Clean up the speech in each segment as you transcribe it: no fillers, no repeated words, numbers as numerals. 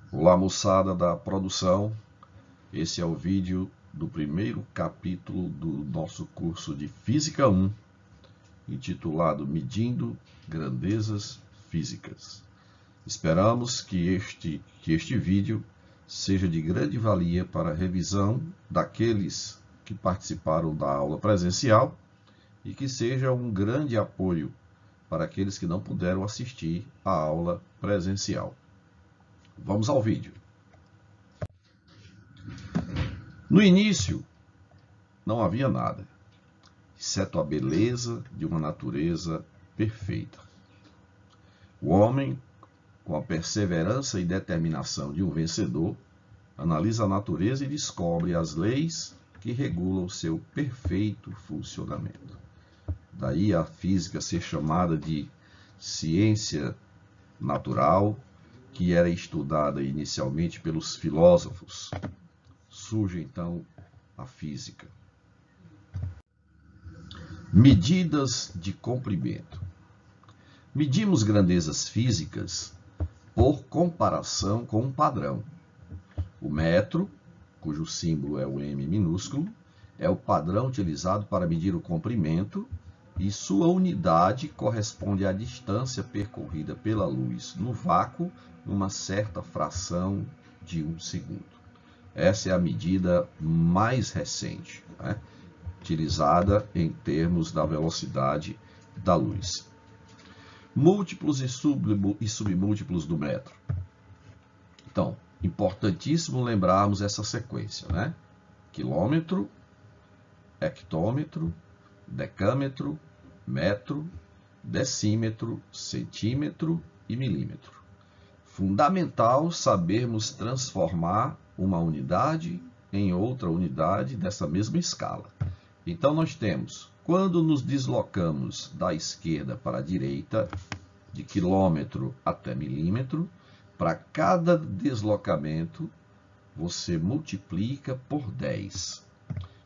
Olá, moçada da produção. Esse é o vídeo do primeiro capítulo do nosso curso de Física 1, intitulado Medindo Grandezas Físicas. Esperamos que este vídeo seja de grande valia para a revisão daqueles que participaram da aula presencial e que seja um grande apoio para aqueles que não puderam assistir à aula presencial. Vamos ao vídeo. No início, não havia nada, exceto a beleza de uma natureza perfeita. O homem, com a perseverança e determinação de um vencedor, analisa a natureza e descobre as leis que regulam o seu perfeito funcionamento. Daí a física ser chamada de ciência natural, que era estudada inicialmente pelos filósofos. Surge então a física. Medidas de comprimento. Medimos grandezas físicas por comparação com um padrão. O metro, cujo símbolo é o M minúsculo, é o padrão utilizado para medir o comprimento e sua unidade corresponde à distância percorrida pela luz no vácuo numa certa fração de um segundo. Essa é a medida mais recente, né? Utilizada em termos da velocidade da luz. Múltiplos e submúltiplos do metro. Então, importantíssimo lembrarmos essa sequência, né? Quilômetro, hectômetro, decâmetro, metro, decímetro, centímetro e milímetro. Fundamental sabermos transformar uma unidade em outra unidade dessa mesma escala. Então, nós temos, quando nos deslocamos da esquerda para a direita, de quilômetro até milímetro, para cada deslocamento, você multiplica por 10.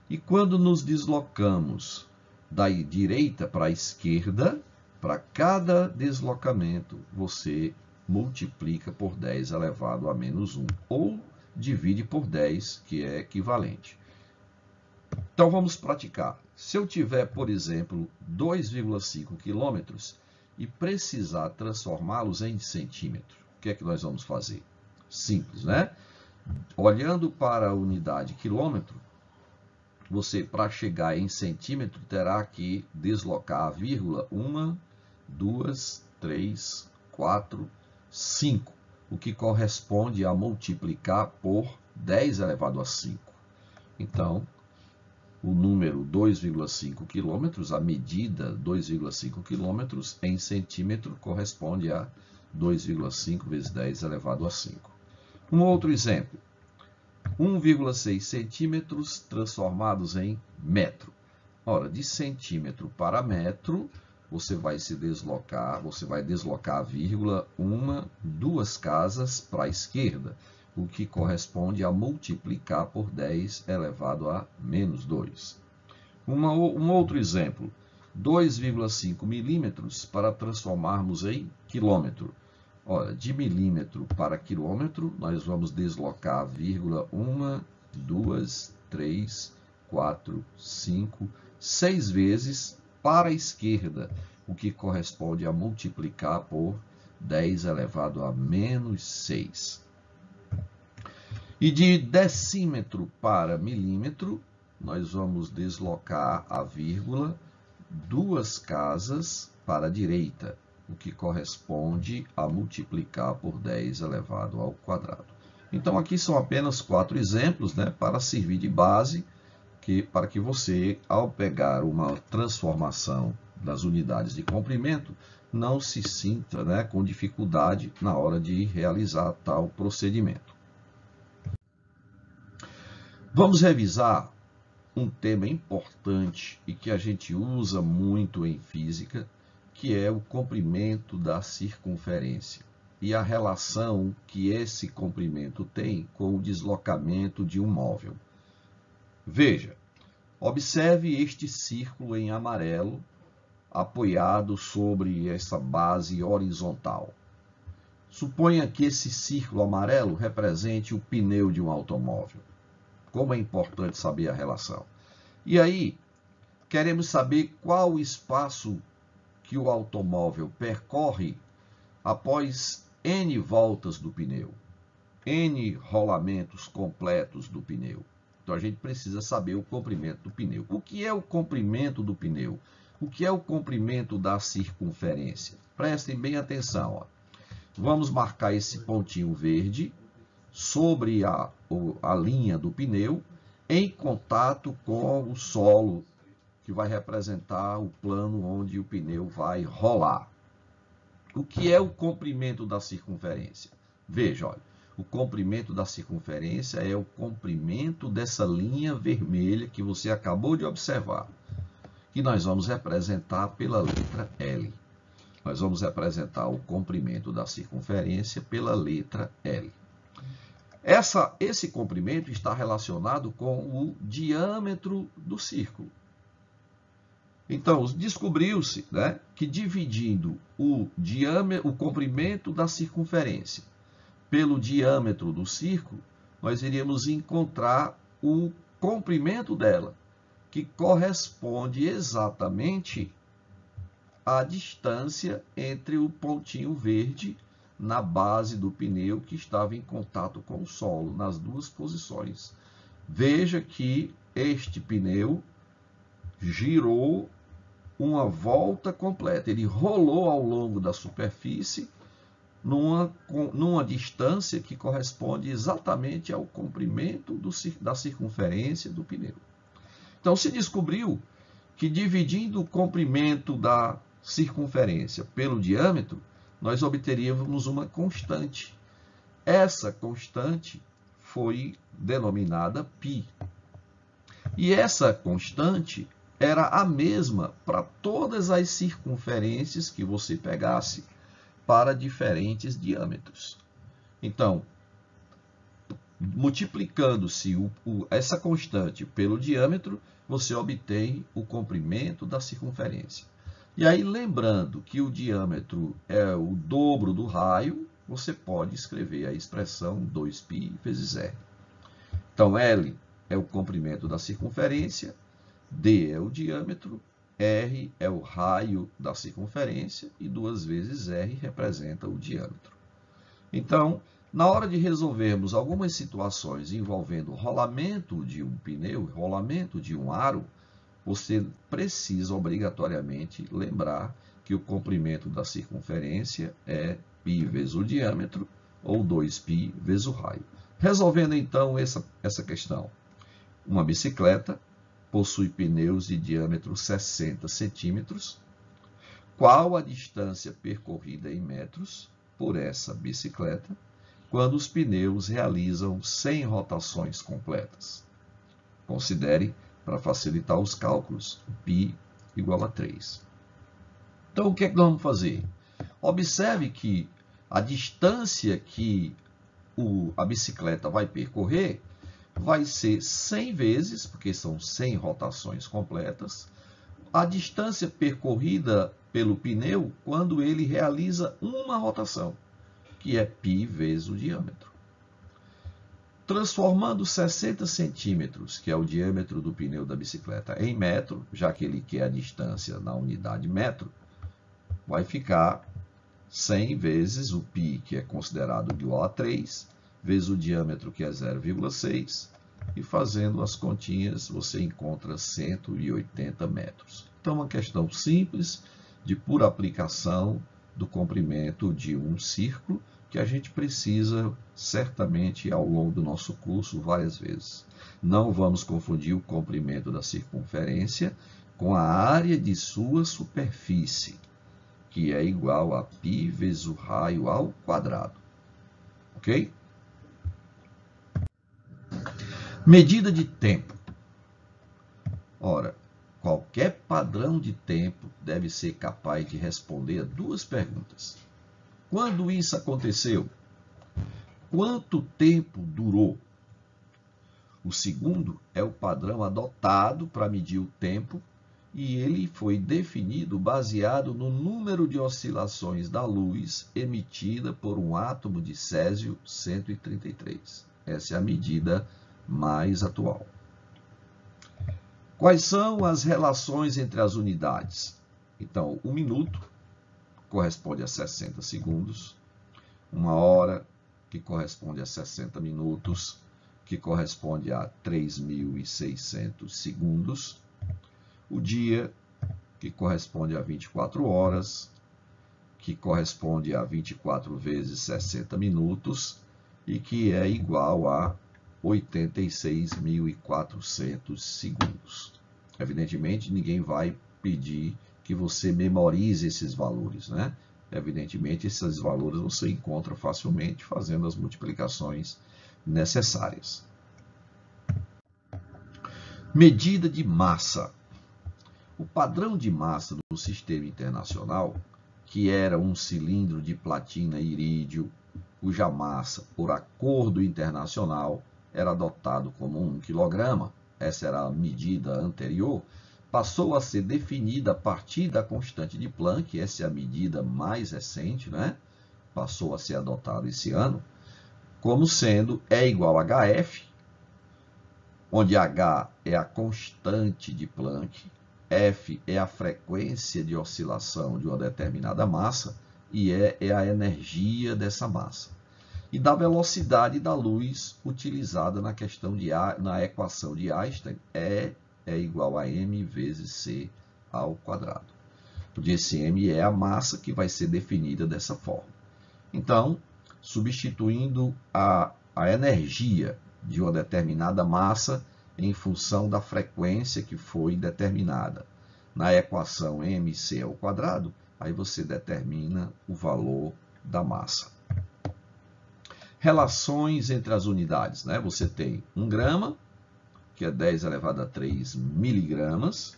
E quando nos deslocamos da direita para a esquerda, para cada deslocamento, você multiplica por 10 elevado a menos 1, ou divide por 10, que é equivalente. Então, vamos praticar. Se eu tiver, por exemplo, 2,5 quilômetros e precisar transformá-los em centímetros, o que é que nós vamos fazer? Simples, né? Olhando para a unidade quilômetro, você, para chegar em centímetro, terá que deslocar a vírgula 1, 2, 3, 4, 5, o que corresponde a multiplicar por 10 elevado a 5. Então, o número 2,5 quilômetros, a medida 2,5 quilômetros em centímetro corresponde a 2,5 vezes 10 elevado a 5. Um outro exemplo, 1,6 centímetros transformados em metro. Ora, de centímetro para metro, você vai deslocar a vírgula 2 casas para a esquerda, o que corresponde a multiplicar por 10 elevado a menos 2. Um outro exemplo, 2,5 milímetros para transformarmos em quilômetro. Ora, de milímetro para quilômetro, nós vamos deslocar a vírgula 1, 2, 3, 4, 5, 6 vezes para a esquerda, o que corresponde a multiplicar por 10 elevado a menos 6. E de decímetro para milímetro, nós vamos deslocar a vírgula 2 casas para a direita, o que corresponde a multiplicar por 10 elevado ao quadrado. Então, aqui são apenas 4 exemplos, né, para servir de base, para que você, ao pegar uma transformação das unidades de comprimento, não se sinta, né, com dificuldade na hora de realizar tal procedimento. Vamos revisar um tema importante e que a gente usa muito em física, que é o comprimento da circunferência e a relação que esse comprimento tem com o deslocamento de um móvel. Veja, observe este círculo em amarelo apoiado sobre essa base horizontal. Suponha que esse círculo amarelo represente o pneu de um automóvel. Como é importante saber a relação. E aí, queremos saber qual o espaço que o automóvel percorre após N voltas do pneu, N rolamentos completos do pneu. Então a gente precisa saber o comprimento do pneu. O que é o comprimento do pneu? O que é o comprimento da circunferência? Prestem bem atenção. Ó. Vamos marcar esse pontinho verde sobre a linha do pneu em contato com o solo, que vai representar o plano onde o pneu vai rolar. O que é o comprimento da circunferência? Veja, olha, o comprimento da circunferência é o comprimento dessa linha vermelha que você acabou de observar, que nós vamos representar pela letra L. Nós vamos representar o comprimento da circunferência pela letra L. Esse comprimento está relacionado com o diâmetro do círculo. Então, descobriu-se, né, que dividindo o comprimento da circunferência pelo diâmetro do círculo, nós iríamos encontrar o comprimento dela, que corresponde exatamente à distância entre o pontinho verde na base do pneu que estava em contato com o solo, nas duas posições. Veja que este pneu girou uma volta completa. Ele rolou ao longo da superfície numa distância que corresponde exatamente ao comprimento da circunferência do pneu. Então, se descobriu que dividindo o comprimento da circunferência pelo diâmetro, nós obteríamos uma constante. Essa constante foi denominada π. E essa constante era a mesma para todas as circunferências que você pegasse para diferentes diâmetros. Então, multiplicando-se essa constante pelo diâmetro, você obtém o comprimento da circunferência. E aí, lembrando que o diâmetro é o dobro do raio, você pode escrever a expressão 2π vezes r. Então, L é o comprimento da circunferência, D é o diâmetro, R é o raio da circunferência e 2 vezes R representa o diâmetro. Então, na hora de resolvermos algumas situações envolvendo rolamento de um pneu, rolamento de um aro, você precisa obrigatoriamente lembrar que o comprimento da circunferência é π vezes o diâmetro ou 2π vezes o raio. Resolvendo então essa questão. Uma bicicleta possui pneus de diâmetro 60 centímetros. Qual a distância percorrida em metros por essa bicicleta quando os pneus realizam 100 rotações completas? Considere, para facilitar os cálculos, π igual a 3. Então, o que é que nós vamos fazer? Observe que a distância que a bicicleta vai percorrer vai ser 100 vezes, porque são 100 rotações completas, a distância percorrida pelo pneu quando ele realiza uma rotação, que é π vezes o diâmetro. Transformando 60 centímetros, que é o diâmetro do pneu da bicicleta, em metro, já que ele quer a distância na unidade metro, vai ficar 100 vezes o π, que é considerado igual a 3, vezes o diâmetro, que é 0,6, e fazendo as continhas, você encontra 180 metros. Então, uma questão simples, de pura aplicação do comprimento de um círculo, que a gente precisa, certamente, ao longo do nosso curso, várias vezes. Não vamos confundir o comprimento da circunferência com a área de sua superfície, que é igual a π vezes o raio ao quadrado. Ok? Medida de tempo. Ora, qualquer padrão de tempo deve ser capaz de responder a duas perguntas. Quando isso aconteceu? Quanto tempo durou? O segundo é o padrão adotado para medir o tempo e ele foi definido baseado no número de oscilações da luz emitida por um átomo de césio 133. Essa é a medida mais atual. Quais são as relações entre as unidades? Então, um minuto corresponde a 60 segundos, uma hora, que corresponde a 60 minutos, que corresponde a 3.600 segundos, o dia, que corresponde a 24 horas, que corresponde a 24 vezes 60 minutos, e que é igual a 86.400 segundos. Evidentemente, ninguém vai pedir que você memorize esses valores, né? Evidentemente, esses valores você encontra facilmente fazendo as multiplicações necessárias. Medida de massa. O padrão de massa do Sistema Internacional, que era um cilindro de platina e irídio, cuja massa, por acordo internacional, era adotado como 1 kg, essa era a medida anterior, passou a ser definida a partir da constante de Planck, essa é a medida mais recente, né? Passou a ser adotada esse ano, como sendo E igual a HF, onde H é a constante de Planck, F é a frequência de oscilação de uma determinada massa e E é a energia dessa massa. E da velocidade da luz utilizada na na equação de Einstein, E é igual a m vezes c ao quadrado. Onde esse m é a massa que vai ser definida dessa forma. Então, substituindo a energia de uma determinada massa em função da frequência que foi determinada na equação mc ao quadrado, aí você determina o valor da massa. Relações entre as unidades, né? Você tem 1 grama, que é 10 elevado a 3 miligramas,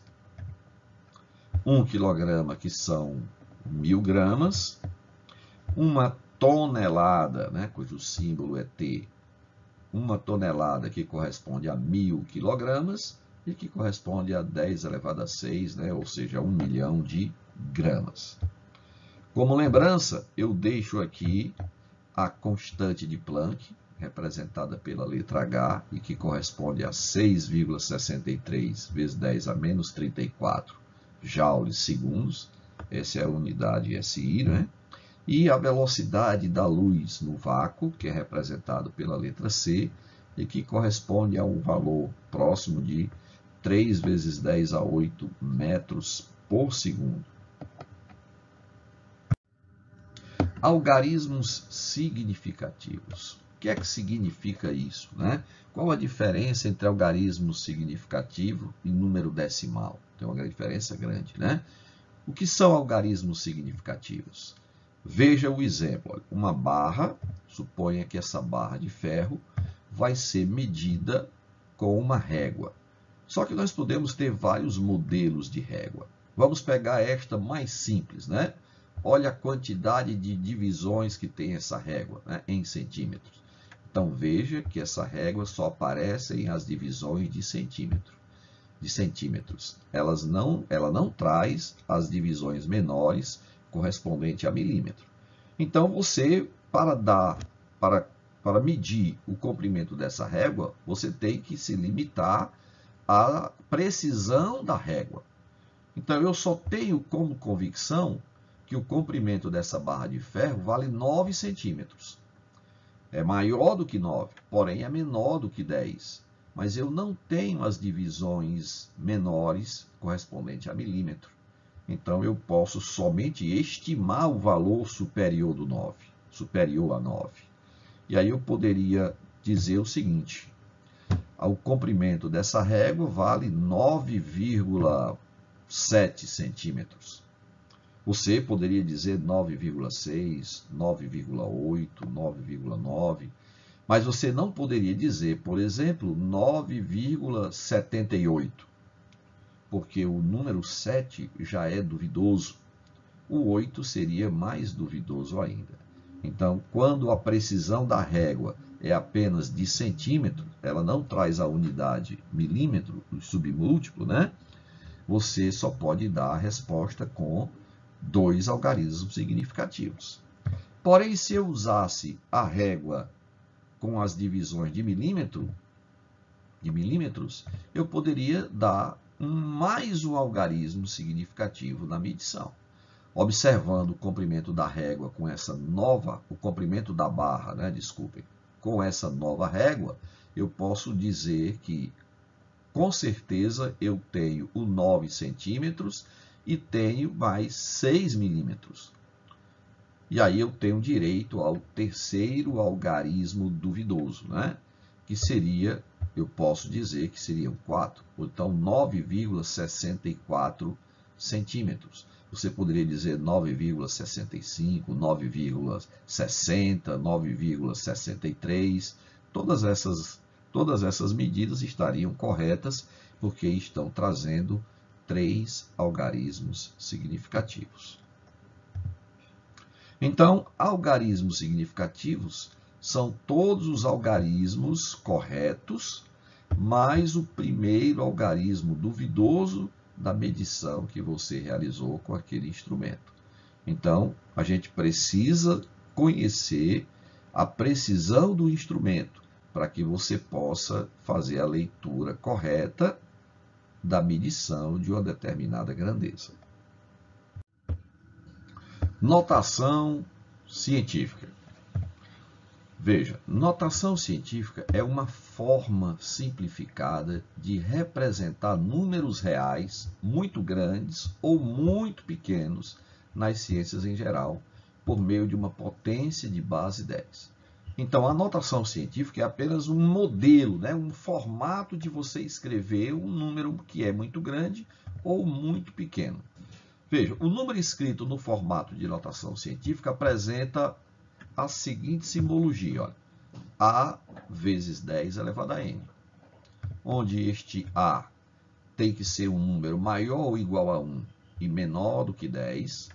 1 quilograma, que são 1000 gramas, uma tonelada, né, cujo símbolo é T, uma tonelada que corresponde a 1000 quilogramas e que corresponde a 10 elevado a 6, né, ou seja, 1 milhão de gramas. Como lembrança, eu deixo aqui a constante de Planck, representada pela letra H, e que corresponde a 6,63 vezes 10 a menos 34 joules segundos. Essa é a unidade SI, né? E a velocidade da luz no vácuo, que é representado pela letra C, e que corresponde a um valor próximo de 3 vezes 10 a 8 metros por segundo. Algarismos significativos. O que é que significa isso, né? Qual a diferença entre algarismo significativo e número decimal? Tem uma diferença grande, né? O que são algarismos significativos? Veja o exemplo. Uma barra, suponha que essa barra de ferro vai ser medida com uma régua. Só que nós podemos ter vários modelos de régua. Vamos pegar esta mais simples, né? Olha a quantidade de divisões que tem essa régua, né, em centímetros. Então, veja que essa régua só aparece em as divisões de centímetros. Ela não traz as divisões menores correspondentes a milímetro. Então, você, para medir o comprimento dessa régua, você tem que se limitar à precisão da régua. Então, eu só tenho como convicção que o comprimento dessa barra de ferro vale 9 centímetros. É maior do que 9, porém é menor do que 10. Mas eu não tenho as divisões menores correspondentes a milímetro. Então, eu posso somente estimar o valor superior do 9, superior a 9. E aí eu poderia dizer o seguinte: o comprimento dessa régua vale 9,7 centímetros. Você poderia dizer 9,6, 9,8, 9,9, mas você não poderia dizer, por exemplo, 9,78, porque o número 7 já é duvidoso. O 8 seria mais duvidoso ainda. Então, quando a precisão da régua é apenas de centímetro, ela não traz a unidade milímetro, o submúltiplo, né? você só pode dar a resposta com 2 algarismos significativos. Porém, se eu usasse a régua com as divisões de milímetros, eu poderia dar mais um algarismo significativo na medição. Observando o comprimento da régua com essa nova, o comprimento da barra, com essa nova régua, eu posso dizer que, com certeza, eu tenho o 9 centímetros e tenho mais 6 milímetros. E aí eu tenho direito ao terceiro algarismo duvidoso, que seria, eu posso dizer que seriam 4, então 9,64 centímetros. Você poderia dizer 9,65, 9,60, 9,63. Todas essas medidas estariam corretas, porque estão trazendo 3 algarismos significativos. Então, algarismos significativos são todos os algarismos corretos, mais o primeiro algarismo duvidoso da medição que você realizou com aquele instrumento. Então, a gente precisa conhecer a precisão do instrumento para que você possa fazer a leitura correta da medição de uma determinada grandeza. Notação científica. Veja, notação científica é uma forma simplificada de representar números reais muito grandes ou muito pequenos nas ciências em geral, por meio de uma potência de base 10. Então, a notação científica é apenas um modelo, um formato de você escrever um número que é muito grande ou muito pequeno. Veja, o número escrito no formato de notação científica apresenta a seguinte simbologia, olha, A vezes 10 elevado a n, onde este A tem que ser um número maior ou igual a 1 e menor do que 10,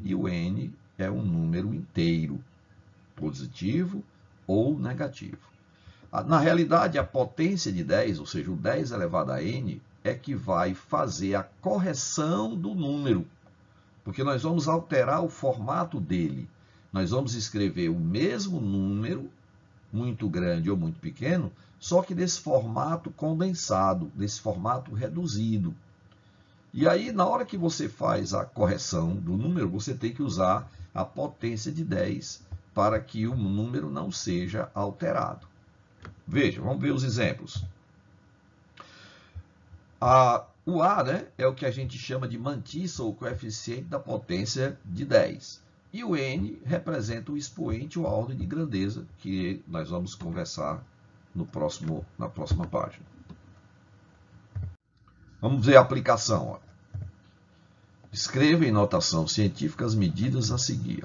e o n é um número inteiro, positivo ou negativo. Na realidade, a potência de 10, ou seja, o 10 elevado a n, é que vai fazer a correção do número, porque nós vamos alterar o formato dele. Nós vamos escrever o mesmo número, muito grande ou muito pequeno, só que desse formato condensado, desse formato reduzido. E aí, na hora que você faz a correção do número, você tem que usar a potência de 10 para que o número não seja alterado. Veja, vamos ver os exemplos. O A, é o que a gente chama de mantissa ou coeficiente da potência de 10. E o N representa o expoente ou a ordem de grandeza, que nós vamos conversar na próxima página. Vamos ver a aplicação. Escreva em notação científica as medidas a seguir.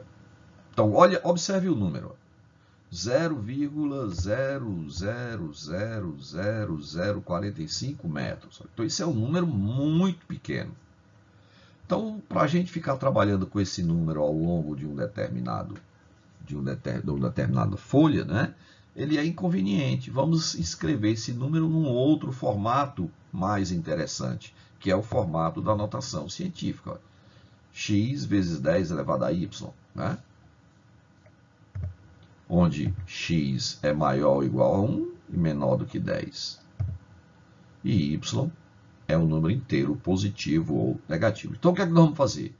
Então, observe o número. 0,000045 metros. Então, isso é um número muito pequeno. Então, para a gente ficar trabalhando com esse número ao longo de uma determinada folha, ele é inconveniente. Vamos escrever esse número num outro formato mais interessante, que é o formato da notação científica. X vezes 10 elevado a y, onde x é maior ou igual a 1 e menor do que 10. E y é um número inteiro positivo ou negativo. Então, o que é que nós vamos fazer?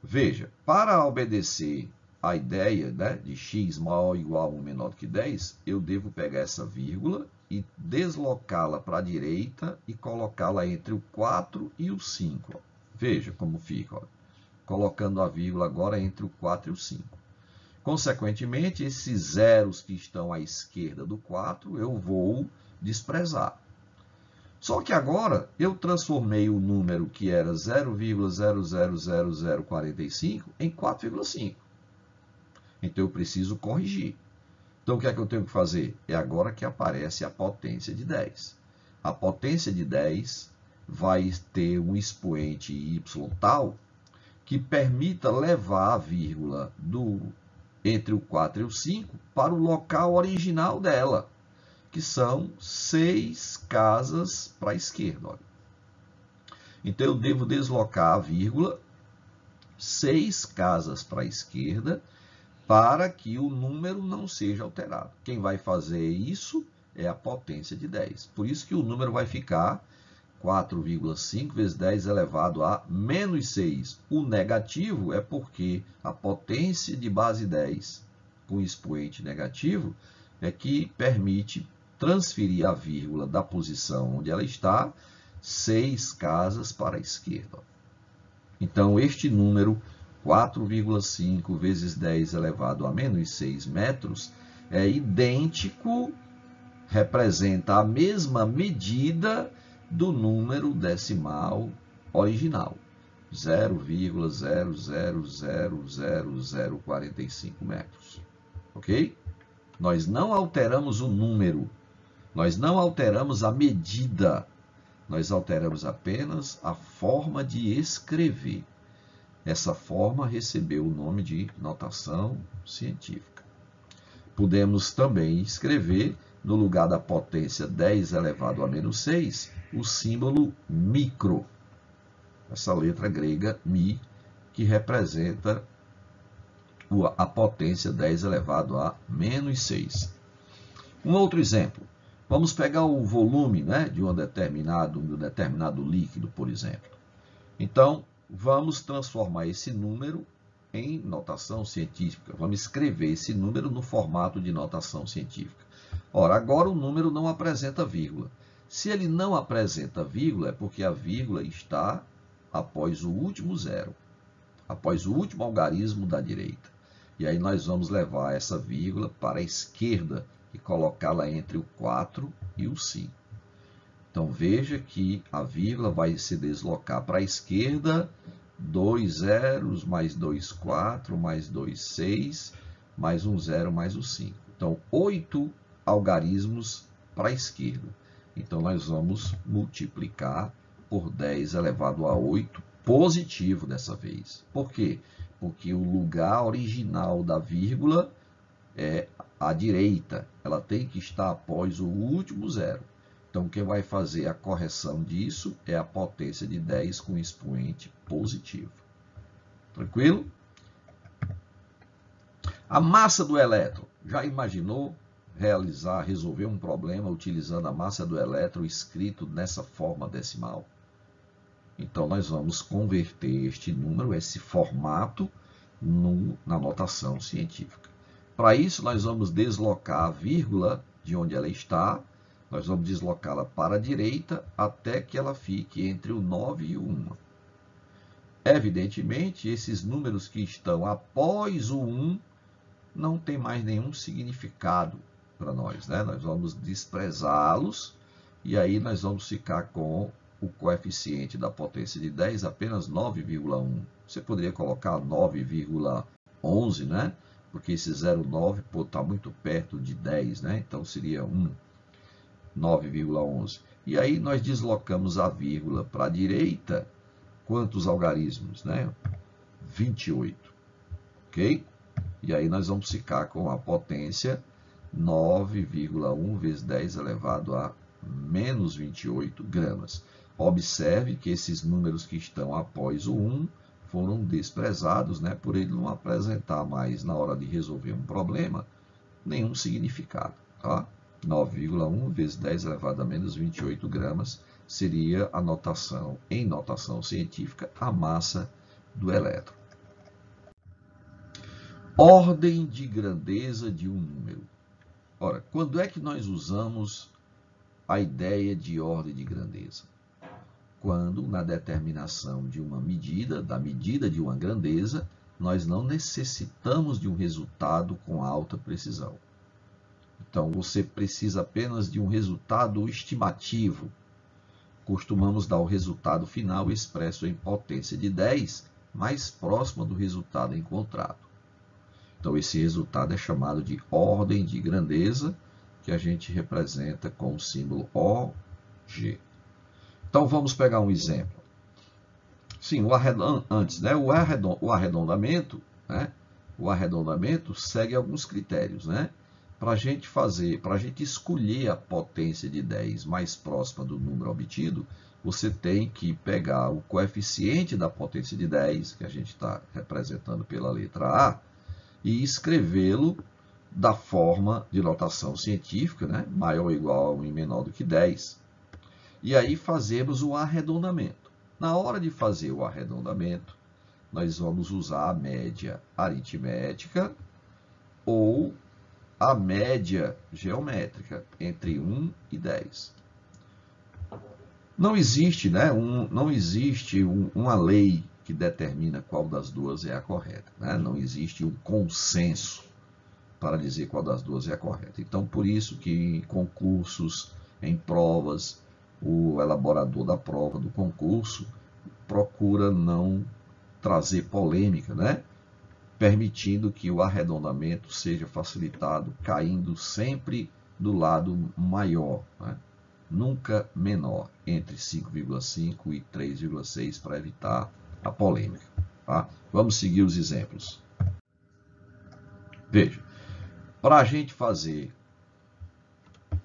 Veja, para obedecer a ideia de x maior ou igual a 1 menor do que 10, eu devo pegar essa vírgula e deslocá-la para a direita e colocá-la entre o 4 e o 5. Veja como fica, colocando a vírgula agora entre o 4 e o 5. Consequentemente, esses zeros que estão à esquerda do 4, eu vou desprezar. Só que agora, eu transformei o número que era 0,000045 em 4,5. Então, eu preciso corrigir. Então, o que é que eu tenho que fazer? É agora que aparece a potência de 10. A potência de 10 vai ter um expoente y tal que permita levar a vírgula entre o 4 e o 5 para o local original dela, que são 6 casas para a esquerda. Então, eu devo deslocar a vírgula 6 casas para a esquerda para que o número não seja alterado. Quem vai fazer isso é a potência de 10. Por isso que o número vai ficar 4,5 vezes 10 elevado a menos 6. O negativo é porque a potência de base 10 com expoente negativo é que permite transferir a vírgula da posição onde ela está 6 casas para a esquerda. Então, este número 4,5 vezes 10 elevado a menos 6 metros é idêntico, representa a mesma medida do número decimal original, 0,000045 metros. Ok? Nós não alteramos o número, nós não alteramos a medida, nós alteramos apenas a forma de escrever. Essa forma recebeu o nome de notação científica. Podemos também escrever, no lugar da potência 10 elevado a menos 6, o símbolo micro. Essa letra grega mi, que representa a potência 10 elevado a menos 6. Um outro exemplo. Vamos pegar o volume, né, de um determinado líquido, por exemplo. Então, vamos transformar esse número em notação científica. Vamos escrever esse número no formato de notação científica. Ora, agora o número não apresenta vírgula. Se ele não apresenta vírgula, é porque a vírgula está após o último zero, após o último algarismo da direita. E aí nós vamos levar essa vírgula para a esquerda e colocá-la entre o 4 e o 5. Então, veja que a vírgula vai se deslocar para a esquerda, 2 zeros, mais 2, 4, mais 2, 6, mais um zero, mais o 5. Então, 8 algarismos para a esquerda. Então, nós vamos multiplicar por 10 elevado a 8, positivo dessa vez. Por quê? Porque o lugar original da vírgula é à direita. Ela tem que estar após o último zero. Então, quem vai fazer a correção disso é a potência de 10 com expoente positivo. Tranquilo? A massa do elétron. Já imaginou resolver um problema utilizando a massa do elétron escrito nessa forma decimal? Então, nós vamos converter este número, esse formato, na notação científica. Para isso, nós vamos deslocar a vírgula de onde ela está. Nós vamos deslocá-la para a direita até que ela fique entre o 9 e o 1. Evidentemente, esses números que estão após o 1 não tem mais nenhum significado para nós, né? Nós vamos desprezá-los e aí nós vamos ficar com o coeficiente da potência de 10 apenas 9,1. Você poderia colocar 9,11, né? Porque esse 0,9 está muito perto de 10, né? Então seria 9,11. E aí nós deslocamos a vírgula para a direita. Quantos algarismos, né? 28. Ok? E aí nós vamos ficar com a potência 9,1 vezes 10 elevado a menos 28 gramas. Observe que esses números que estão após o 1 foram desprezados, né, por ele não apresentar mais, na hora de resolver um problema, nenhum significado. Tá? 9,1 vezes 10 elevado a menos 28 gramas seria a notação, em notação científica, a massa do elétron. Ordem de grandeza de um número. Ora, quando é que nós usamos a ideia de ordem de grandeza? Quando, na determinação de uma medida, da medida de uma grandeza, nós não necessitamos de um resultado com alta precisão. Então, você precisa apenas de um resultado estimativo. Costumamos dar o resultado final expresso em potência de 10, mais próximo do resultado encontrado. Então, esse resultado é chamado de ordem de grandeza, que a gente representa com o símbolo OG. Então, vamos pegar um exemplo. Sim, o arredondamento, né? O arredondamento segue alguns critérios, né? Para a gente escolher a potência de 10 mais próxima do número obtido, você tem que pegar o coeficiente da potência de 10, que a gente está representando pela letra A, e escrevê-lo da forma de notação científica, né? Maior ou igual a 1 e menor do que 10. E aí fazemos o arredondamento. Na hora de fazer o arredondamento, nós vamos usar a média aritmética ou a média geométrica entre 1 e 10. Não existe, né, uma lei que determina qual das duas é a correta. Né? Não existe um consenso para dizer qual das duas é a correta. Então, por isso que em concursos, em provas, o elaborador da prova, do concurso, procura não trazer polêmica, né? Permitindo que o arredondamento seja facilitado, caindo sempre do lado maior, né? Nunca menor, entre 5,5 e 3,6, para evitar a polêmica. Tá? Vamos seguir os exemplos. Veja, para a gente fazer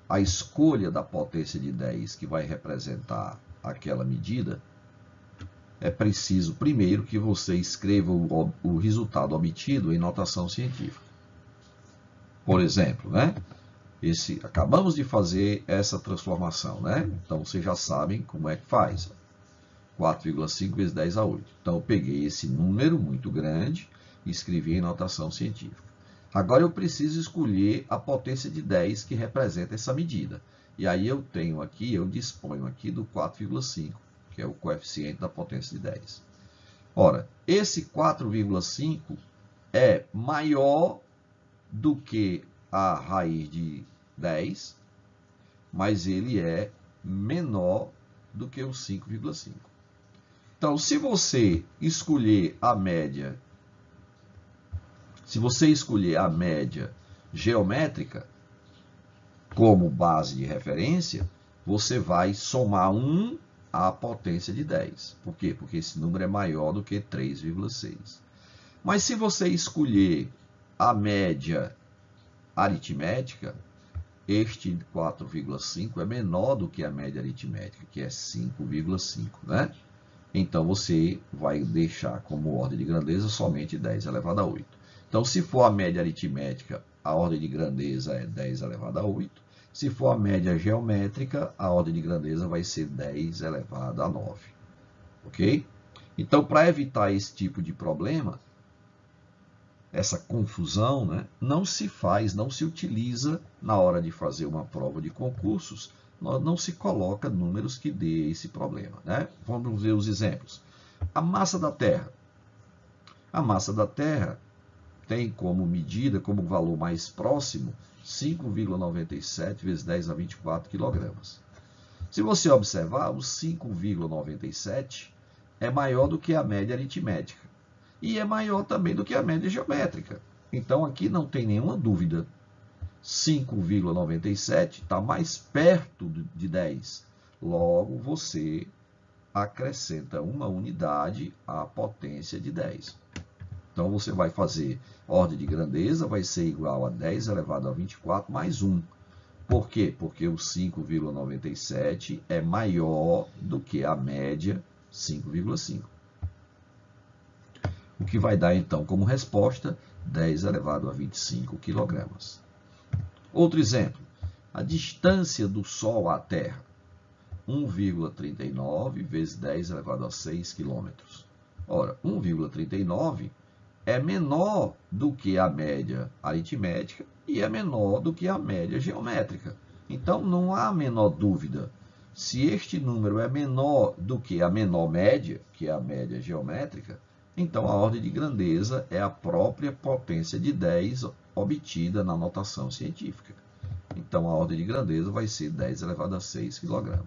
a escolha da potência de 10 que vai representar aquela medida, é preciso primeiro que você escreva o resultado obtido em notação científica. Por exemplo, né? Acabamos de fazer essa transformação, né? Então, vocês já sabem como é que faz. 4,5 vezes 10 a 8. Então, eu peguei esse número muito grande e escrevi em notação científica. Agora, eu preciso escolher a potência de 10 que representa essa medida. E aí, eu disponho aqui do 4,5, que é o coeficiente da potência de 10. Ora, esse 4,5 é maior do que a raiz de 10, mas ele é menor do que o 5,5. Então, se você escolher a média, geométrica como base de referência, você vai somar 1 à potência de 10. Por quê? Porque esse número é maior do que 3,6. Mas se você escolher a média aritmética, este 4,5 é menor do que a média aritmética, que é 5,5, né? Então, você vai deixar como ordem de grandeza somente 10 elevado a 8. Então, se for a média aritmética, a ordem de grandeza é 10 elevado a 8. Se for a média geométrica, a ordem de grandeza vai ser 10 elevado a 9. Ok? Então, para evitar esse tipo de problema, essa confusão, né, não se utiliza na hora de fazer uma prova de concursos, não se coloca números que dê esse problema. Né? Vamos ver os exemplos. A massa da Terra. A massa da Terra tem como medida, como valor mais próximo, 5,97 vezes 10 a 24 kg. Se você observar, o 5,97 é maior do que a média aritmética. E é maior também do que a média geométrica. Então, aqui não tem nenhuma dúvida. 5,97 está mais perto de 10. Logo, você acrescenta uma unidade à potência de 10. Então, você vai fazer ordem de grandeza, vai ser igual a 10 elevado a 24 mais 1. Por quê? Porque o 5,97 é maior do que a média 5,5. O que vai dar, então, como resposta, 10 elevado a 25 kg. Outro exemplo, a distância do Sol à Terra, 1,39 vezes 10 elevado a 6 km. Ora, 1,39 é menor do que a média aritmética e é menor do que a média geométrica. Então, não há a menor dúvida. Se este número é menor do que a menor média, que é a média geométrica, então a ordem de grandeza é a própria potência de 10 obtida na notação científica. Então a ordem de grandeza vai ser 10 elevado a 6 kg.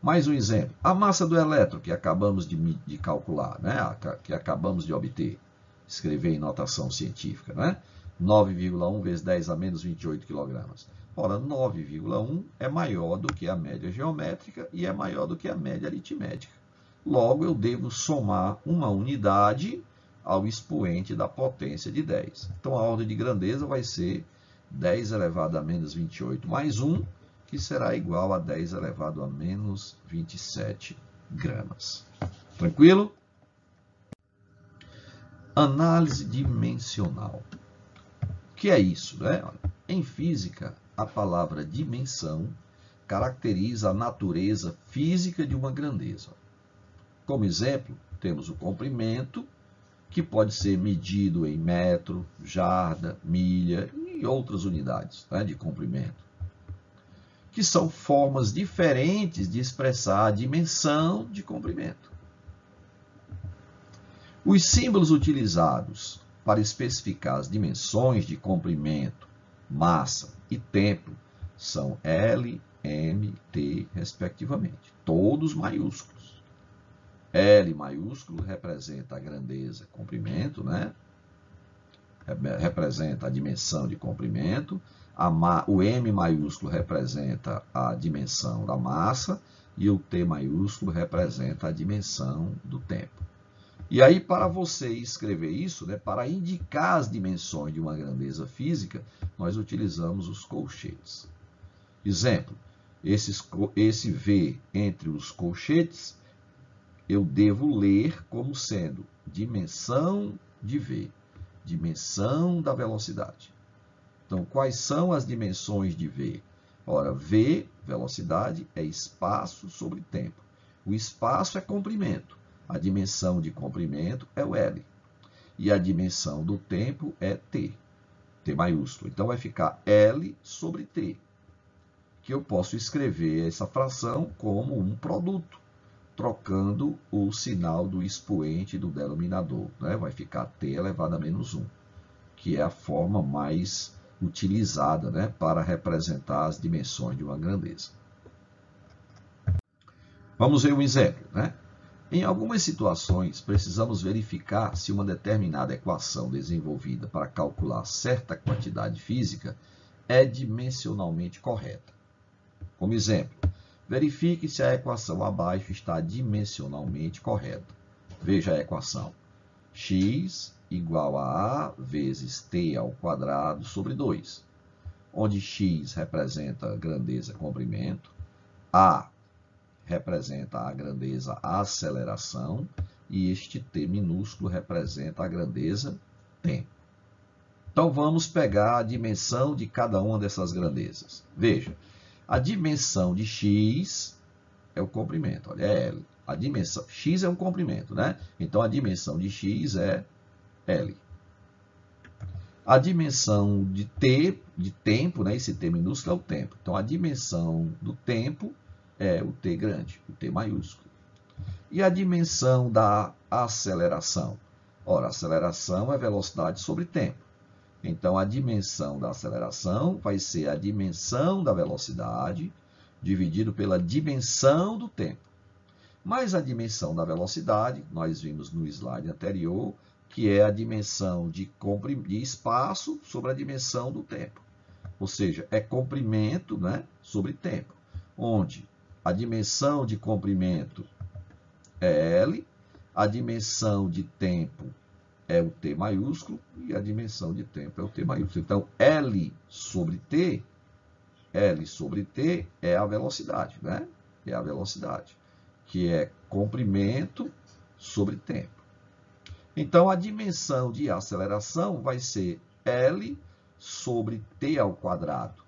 Mais um exemplo. A massa do elétron que acabamos de calcular, né? Que acabamos de obter, escrever em notação científica, né? 9,1 vezes 10 a menos 28 kg. Ora, 9,1 é maior do que a média geométrica e é maior do que a média aritmética. Logo, eu devo somar uma unidade ao expoente da potência de 10. Então, a ordem de grandeza vai ser 10 elevado a menos 28 mais 1, que será igual a 10 elevado a menos 27 gramas. Tranquilo? Análise dimensional. O que é isso, né? Em física, a palavra dimensão caracteriza a natureza física de uma grandeza. Como exemplo, temos o comprimento, que pode ser medido em metro, jarda, milha e outras unidades, né, de comprimento, que são formas diferentes de expressar a dimensão de comprimento. Os símbolos utilizados para especificar as dimensões de comprimento, massa e tempo são L, M, T, respectivamente, todos maiúsculos. L maiúsculo representa a grandeza, comprimento, né? Representa a dimensão de comprimento. O M maiúsculo representa a dimensão da massa e o T maiúsculo representa a dimensão do tempo. E aí, para você escrever isso, né, para indicar as dimensões de uma grandeza física, nós utilizamos os colchetes. Exemplo, esse V entre os colchetes, eu devo ler como sendo dimensão de V, dimensão da velocidade. Então, quais são as dimensões de V? Ora, V, velocidade, é espaço sobre tempo. O espaço é comprimento. A dimensão de comprimento é o L. E a dimensão do tempo é T, T maiúsculo. Então, vai ficar L sobre T, que eu posso escrever essa fração como um produto, trocando o sinal do expoente do denominador, né? Vai ficar T elevado a menos 1, que é a forma mais utilizada, né, para representar as dimensões de uma grandeza. Vamos ver um exemplo, né? Em algumas situações, precisamos verificar se uma determinada equação desenvolvida para calcular certa quantidade física é dimensionalmente correta. Como exemplo, verifique se a equação abaixo está dimensionalmente correta. Veja a equação. X igual a A vezes T ao quadrado sobre 2, onde X representa a grandeza comprimento, A representa a grandeza aceleração e este T minúsculo representa a grandeza tempo. Então, vamos pegar a dimensão de cada uma dessas grandezas. Veja, a dimensão de X é o comprimento, olha, é L. A dimensão X é um comprimento, né? Então, a dimensão de X é L. A dimensão de T, de tempo, né? Esse T minúsculo é o tempo. Então, a dimensão do tempo é o T grande, o T maiúsculo. E a dimensão da aceleração? Ora, a aceleração é velocidade sobre tempo. Então, a dimensão da aceleração vai ser a dimensão da velocidade dividido pela dimensão do tempo. Mas a dimensão da velocidade, nós vimos no slide anterior, que é a dimensão de espaço sobre a dimensão do tempo. Ou seja, é comprimento, né, sobre tempo, onde a dimensão de comprimento é L, a dimensão de tempo é o T maiúsculo e a dimensão de tempo é o T maiúsculo. Então, L sobre T é a velocidade, né? É a velocidade, que é comprimento sobre tempo. Então, a dimensão de aceleração vai ser L sobre T ao quadrado.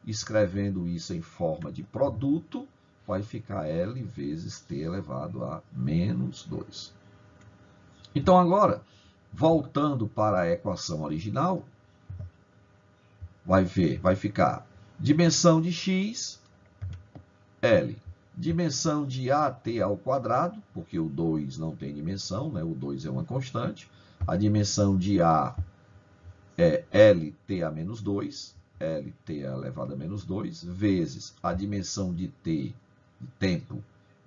Escrevendo isso em forma de produto, vai ficar L vezes T elevado a menos 2. Então, agora, voltando para a equação original, vai ficar dimensão de X, L. Dimensão de AT ao quadrado, porque o 2 não tem dimensão, né? O 2 é uma constante. A dimensão de A é LT a menos 2, LT elevado a menos 2, vezes a dimensão de T, de tempo,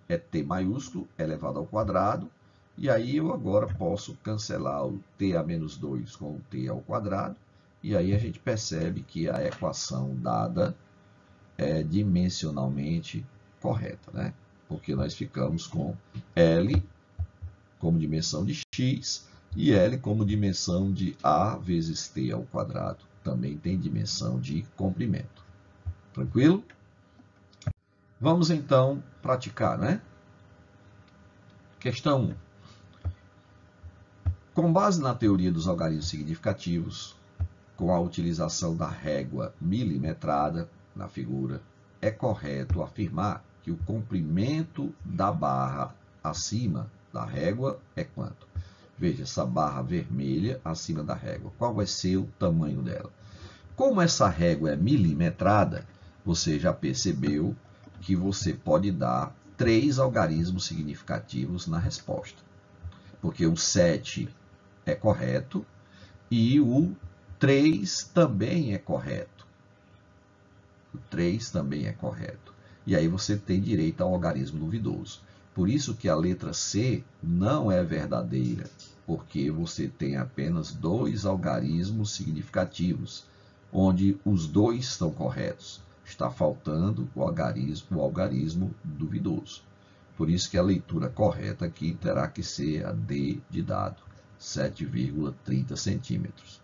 é T maiúsculo, elevado ao quadrado. E aí eu agora posso cancelar o T a menos 2 com o T ao quadrado. E aí a gente percebe que a equação dada é dimensionalmente correta, né? Porque nós ficamos com L como dimensão de X e L como dimensão de A vezes T ao quadrado. Também tem dimensão de comprimento. Tranquilo? Vamos então praticar, né? Questão 1. Com base na teoria dos algarismos significativos, com a utilização da régua milimetrada na figura, é correto afirmar que o comprimento da barra acima da régua é quanto? Veja, essa barra vermelha acima da régua. Qual vai ser o tamanho dela? Como essa régua é milimetrada, você já percebeu que você pode dar 3 algarismos significativos na resposta. Porque o 7 é correto e o 3 também é correto. O 3 também é correto. E aí você tem direito ao algarismo duvidoso. Por isso que a letra C não é verdadeira, porque você tem apenas 2 algarismos significativos, onde os 2 estão corretos. Está faltando o algarismo duvidoso. Por isso que a leitura correta aqui terá que ser a D de dado, 7,30 centímetros.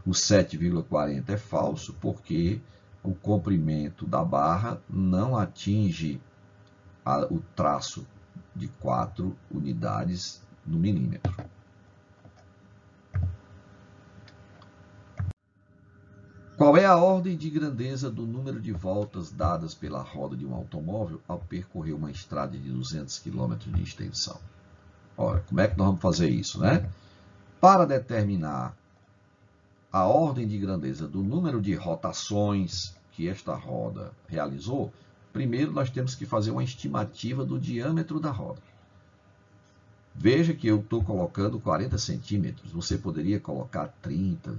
O 7,40 é falso porque o comprimento da barra não atinge o traço de 4 unidades no milímetro. Qual é a ordem de grandeza do número de voltas dadas pela roda de um automóvel ao percorrer uma estrada de 200 km de extensão? Ora, como é que nós vamos fazer isso, né? Para determinar a ordem de grandeza do número de rotações que esta roda realizou, primeiro nós temos que fazer uma estimativa do diâmetro da roda. Veja que eu estou colocando 40 centímetros, você poderia colocar 30,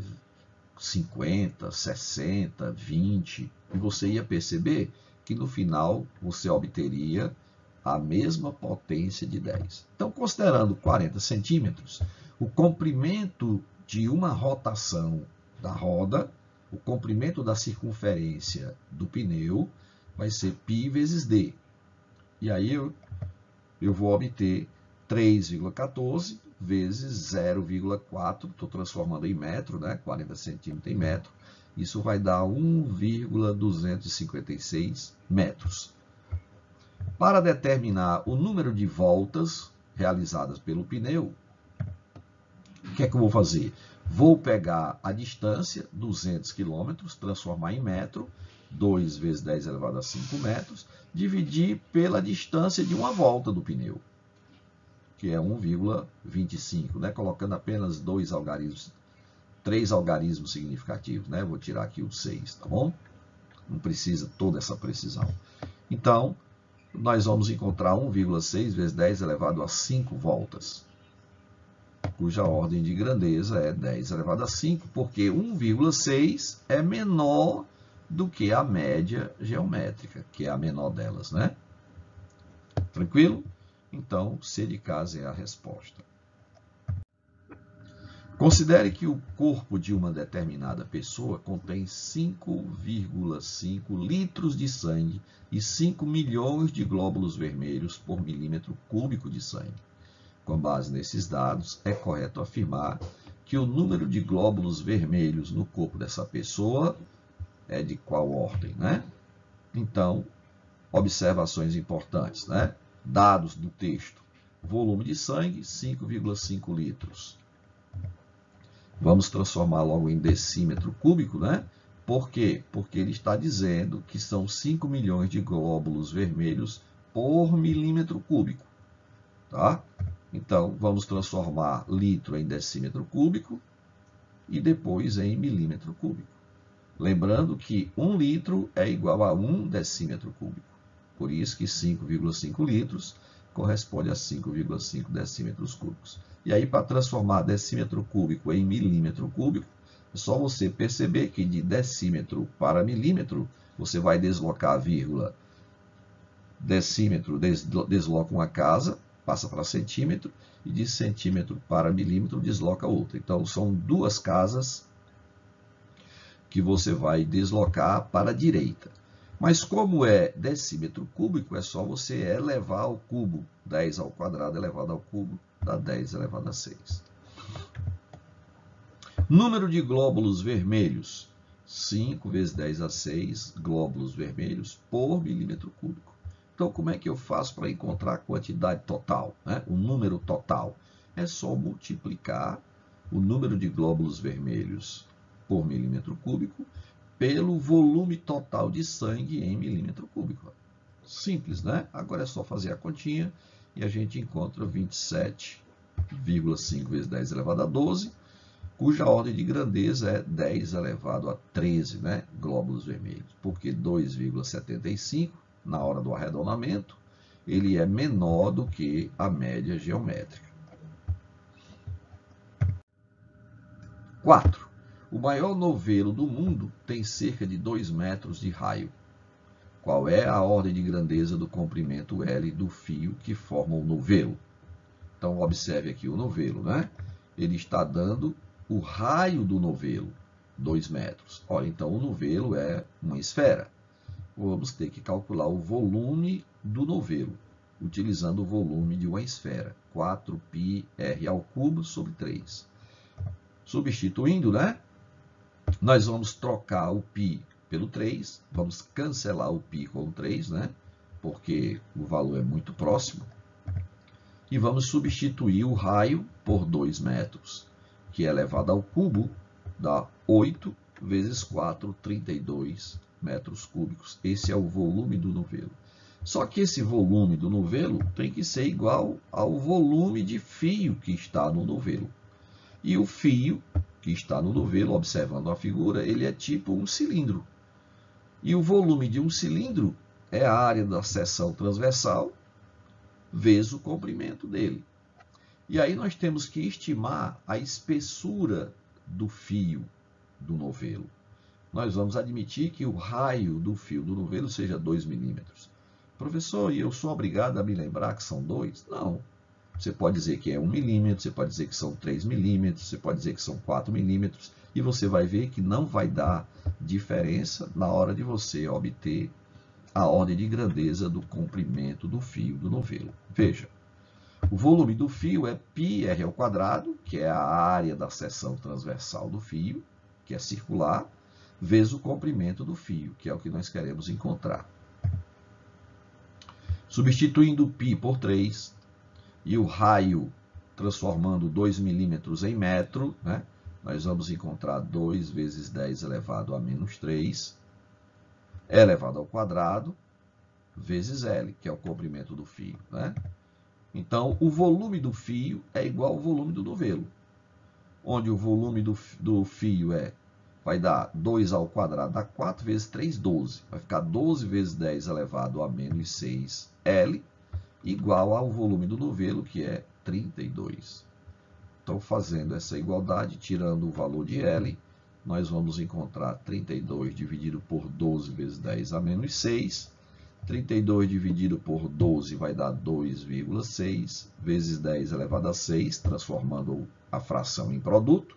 50, 60, 20, e você ia perceber que no final você obteria a mesma potência de 10. Então, considerando 40 centímetros, o comprimento de uma rotação da roda, o comprimento da circunferência do pneu, vai ser π vezes d. E aí eu vou obter 3,14 vezes 0,4, estou transformando em metro, né? 40 centímetros em metro. Isso vai dar 1,256 metros. Para determinar o número de voltas realizadas pelo pneu, o que é que eu vou fazer? Vou pegar a distância, 200 km, transformar em metro, 2 vezes 10 elevado a 5 metros, dividir pela distância de uma volta do pneu, que é 1,25, né? Colocando apenas 3 algarismos significativos, né? Vou tirar aqui o 6, tá bom? Não precisa toda essa precisão. Então, nós vamos encontrar 1,6 vezes 10 elevado a 5 voltas, cuja ordem de grandeza é 10 elevado a 5, porque 1,6 é menor do que a média geométrica, que é a menor delas, né? Tranquilo? Então, C de casa é a resposta. Considere que o corpo de uma determinada pessoa contém 5,5 litros de sangue e 5 milhões de glóbulos vermelhos por milímetro cúbico de sangue. Com base nesses dados, é correto afirmar que o número de glóbulos vermelhos no corpo dessa pessoa é de qual ordem, né? Então, observações importantes, né? Dados do texto. Volume de sangue, 5,5 litros. Vamos transformar logo em decímetro cúbico, né? Por quê? Porque ele está dizendo que são 5 milhões de glóbulos vermelhos por milímetro cúbico, tá? Então, vamos transformar litro em decímetro cúbico e depois em milímetro cúbico. Lembrando que 1 litro é igual a 1 decímetro cúbico. Por isso que 5,5 litros corresponde a 5,5 decímetros cúbicos. E aí, para transformar decímetro cúbico em milímetro cúbico, é só você perceber que de decímetro para milímetro, você vai deslocar a vírgula. Decímetro desloca uma casa, passa para centímetro, e de centímetro para milímetro desloca outra. Então, são 2 casas que você vai deslocar para a direita. Mas como é decímetro cúbico, é só você elevar ao cubo. 10 ao quadrado elevado ao cubo dá 10 elevado a 6. Número de glóbulos vermelhos. 5 vezes 10 a 6 glóbulos vermelhos por milímetro cúbico. Então, como é que eu faço para encontrar a quantidade total, né? O número total? É só multiplicar o número de glóbulos vermelhos por milímetro cúbico pelo volume total de sangue em milímetro cúbico. Simples, né? Agora é só fazer a continha e a gente encontra 27,5 vezes 10 elevado a 12, cuja ordem de grandeza é 10 elevado a 13, né? Glóbulos vermelhos. Porque 2,75, na hora do arredondamento, ele é menor do que a média geométrica. 4. O maior novelo do mundo tem cerca de 2 metros de raio. Qual é a ordem de grandeza do comprimento L do fio que forma o novelo? Então, observe aqui o novelo, né? Ele está dando o raio do novelo, 2 metros. Olha, então o novelo é uma esfera. Vamos ter que calcular o volume do novelo, utilizando o volume de uma esfera, 4πr² sobre 3. Substituindo, né? Nós vamos trocar o π pelo 3, vamos cancelar o π com o 3, né? Porque o valor é muito próximo. E vamos substituir o raio por 2 metros, que é elevado ao cubo, dá 8 vezes 4, 32 metros cúbicos. Esse é o volume do novelo. Só que esse volume do novelo tem que ser igual ao volume de fio que está no novelo. E o fio que está no novelo, observando a figura, ele é tipo um cilindro. E o volume de um cilindro é a área da seção transversal vezes o comprimento dele. E aí nós temos que estimar a espessura do fio do novelo. Nós vamos admitir que o raio do fio do novelo seja 2 milímetros. Professor, e eu sou obrigado a me lembrar que são 2? Não. Você pode dizer que é 1 milímetro, você pode dizer que são 3 milímetros, você pode dizer que são 4 milímetros, e você vai ver que não vai dar diferença na hora de você obter a ordem de grandeza do comprimento do fio do novelo. Veja, o volume do fio é πr², que é a área da seção transversal do fio, que é circular, vezes o comprimento do fio, que é o que nós queremos encontrar. Substituindo o π por 3, e o raio transformando 2 milímetros em metro, né? Nós vamos encontrar 2 vezes 10 elevado a menos 3, elevado ao quadrado, vezes L, que é o comprimento do fio, né? Então, o volume do fio é igual ao volume do novelo, onde o volume do fio vai dar 2 ao quadrado, dá 4 vezes 3, 12. Vai ficar 12 vezes 10 elevado a menos 6, L, igual ao volume do novelo, que é 32. Então, fazendo essa igualdade, tirando o valor de L, nós vamos encontrar 32 dividido por 12 vezes 10 a menos 6. 32 dividido por 12 vai dar 2,6 vezes 10 elevado a 6, transformando a fração em produto,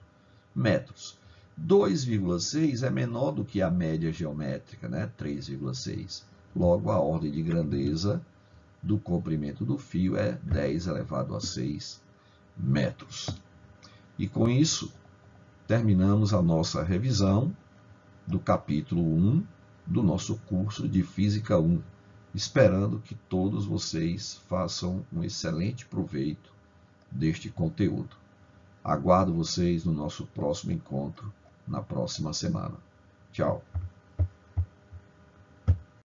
metros. 2,6 é menor do que a média geométrica, né? 3,6. Logo, a ordem de grandeza do comprimento do fio é 10 elevado a 6 metros. E com isso, terminamos a nossa revisão do capítulo 1 do nosso curso de Física 1, esperando que todos vocês façam um excelente proveito deste conteúdo. Aguardo vocês no nosso próximo encontro, na próxima semana. Tchau!